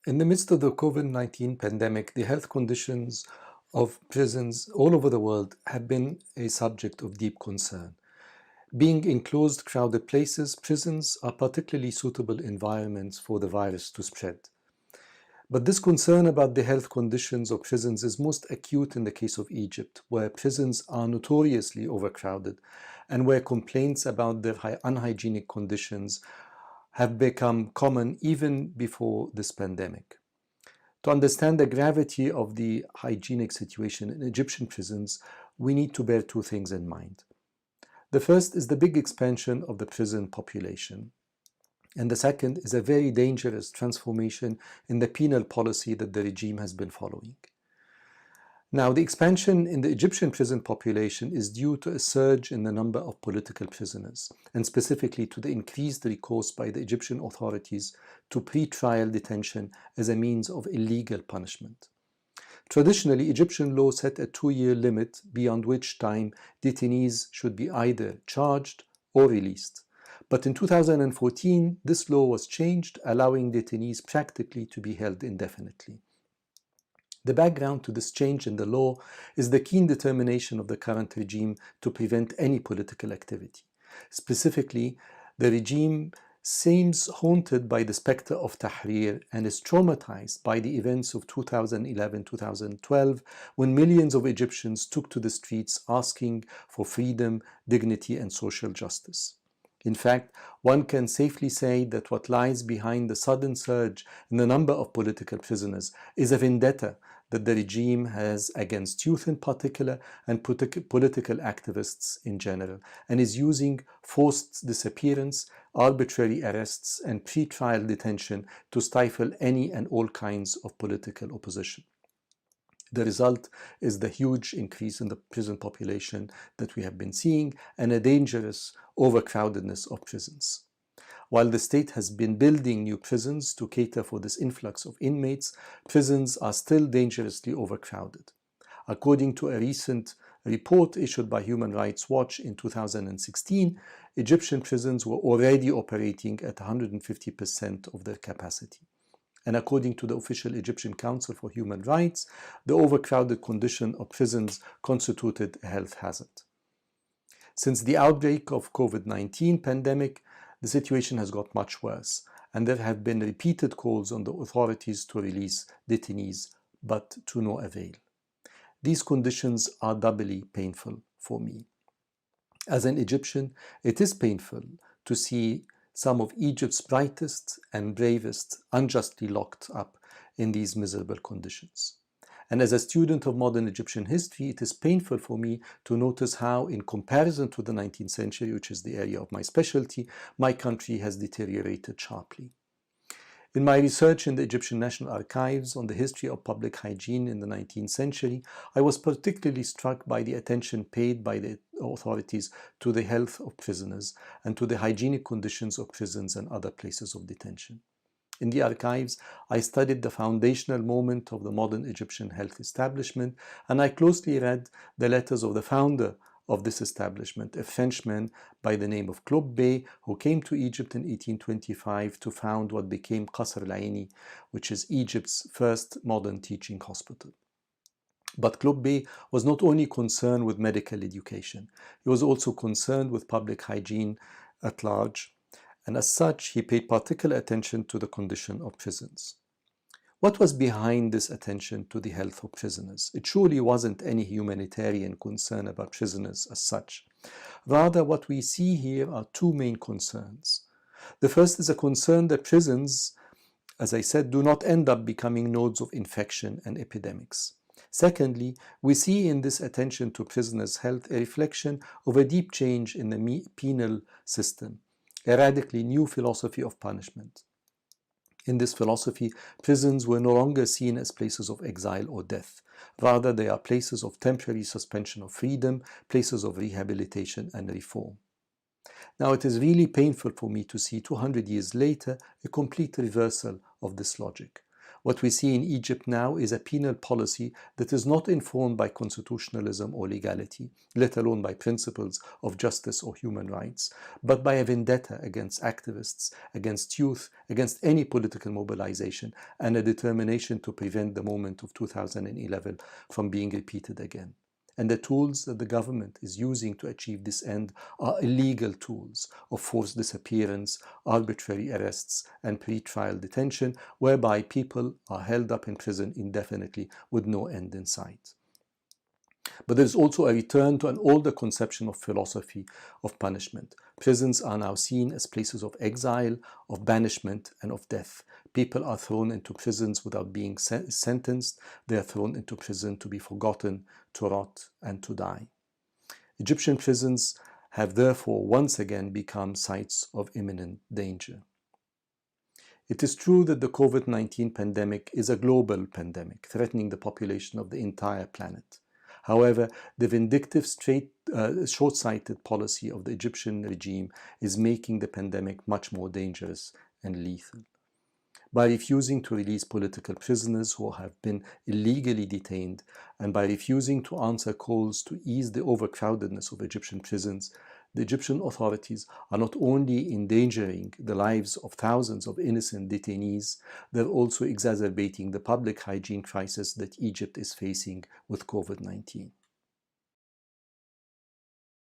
In the midst of the COVID-19 pandemic, the health conditions of prisons all over the world have been a subject of deep concern. Being enclosed, crowded places, prisons are particularly suitable environments for the virus to spread. But this concern about the health conditions of prisons is most acute in the case of Egypt, where prisons are notoriously overcrowded and where complaints about their unhygienic conditions have become common even before this pandemic. To understand the gravity of the hygienic situation in Egyptian prisons, we need to bear two things in mind. The first is the big expansion of the prison population. And the second is a very dangerous transformation in the penal policy that the regime has been following. Now, the expansion in the Egyptian prison population is due to a surge in the number of political prisoners, and specifically to the increased recourse by the Egyptian authorities to pre-trial detention as a means of illegal punishment. Traditionally, Egyptian law set a 2-year limit beyond which time detainees should be either charged or released. But in 2014, this law was changed, allowing detainees practically to be held indefinitely. The background to this change in the law is the keen determination of the current regime to prevent any political activity. Specifically, the regime seems haunted by the specter of Tahrir and is traumatized by the events of 2011-2012, when millions of Egyptians took to the streets asking for freedom, dignity, and social justice. In fact, one can safely say that what lies behind the sudden surge in the number of political prisoners is a vendetta that the regime has against youth in particular and political activists in general, and is using forced disappearance, arbitrary arrests, and pre-trial detention to stifle any and all kinds of political opposition. The result is the huge increase in the prison population that we have been seeing and a dangerous overcrowdedness of prisons. While the state has been building new prisons to cater for this influx of inmates, prisons are still dangerously overcrowded. According to a recent report issued by Human Rights Watch in 2016, Egyptian prisons were already operating at 150% of their capacity. And according to the official Egyptian Council for Human Rights, the overcrowded condition of prisons constituted a health hazard. Since the outbreak of COVID-19 pandemic, the situation has got much worse, and there have been repeated calls on the authorities to release detainees, but to no avail. These conditions are doubly painful for me. As an Egyptian, it is painful to see some of Egypt's brightest and bravest unjustly locked up in these miserable conditions. And as a student of modern Egyptian history, it is painful for me to notice how, in comparison to the 19th century, which is the area of my specialty, my country has deteriorated sharply. In my research in the Egyptian National Archives on the history of public hygiene in the 19th century, I was particularly struck by the attention paid by the authorities to the health of prisoners and to the hygienic conditions of prisons and other places of detention. In the archives, I studied the foundational moment of the modern Egyptian health establishment, and I closely read the letters of the founder of this establishment, a Frenchman by the name of Khaled Fahmy, who came to Egypt in 1825 to found what became Qasr al-Aini, which is Egypt's first modern teaching hospital. But Khaled Fahmy was not only concerned with medical education, he was also concerned with public hygiene at large, and as such, he paid particular attention to the condition of prisons. What was behind this attention to the health of prisoners? It surely wasn't any humanitarian concern about prisoners as such. Rather, what we see here are two main concerns. The first is a concern that prisons, as I said, do not end up becoming nodes of infection and epidemics. Secondly, we see in this attention to prisoners' health a reflection of a deep change in the penal system, a radically new philosophy of punishment. In this philosophy, prisons were no longer seen as places of exile or death. Rather, they are places of temporary suspension of freedom, places of rehabilitation and reform. Now, it is really painful for me to see 200 years later a complete reversal of this logic. What we see in Egypt now is a penal policy that is not informed by constitutionalism or legality, let alone by principles of justice or human rights, but by a vendetta against activists, against youth, against any political mobilization, and a determination to prevent the moment of 2011 from being repeated again. And the tools that the government is using to achieve this end are illegal tools of forced disappearance, arbitrary arrests, and pre-trial detention, whereby people are held up in prison indefinitely with no end in sight. But there is also a return to an older conception of philosophy of punishment. Prisons are now seen as places of exile, of banishment, and of death. People are thrown into prisons without being sentenced. They are thrown into prison to be forgotten, to rot, and to die. Egyptian prisons have therefore once again become sites of imminent danger. It is true that the COVID-19 pandemic is a global pandemic, threatening the population of the entire planet. However, the vindictive, short-sighted policy of the Egyptian regime is making the pandemic much more dangerous and lethal. By refusing to release political prisoners who have been illegally detained, and by refusing to answer calls to ease the overcrowdedness of Egyptian prisons, the Egyptian authorities are not only endangering the lives of thousands of innocent detainees, they're also exacerbating the public hygiene crisis that Egypt is facing with COVID-19.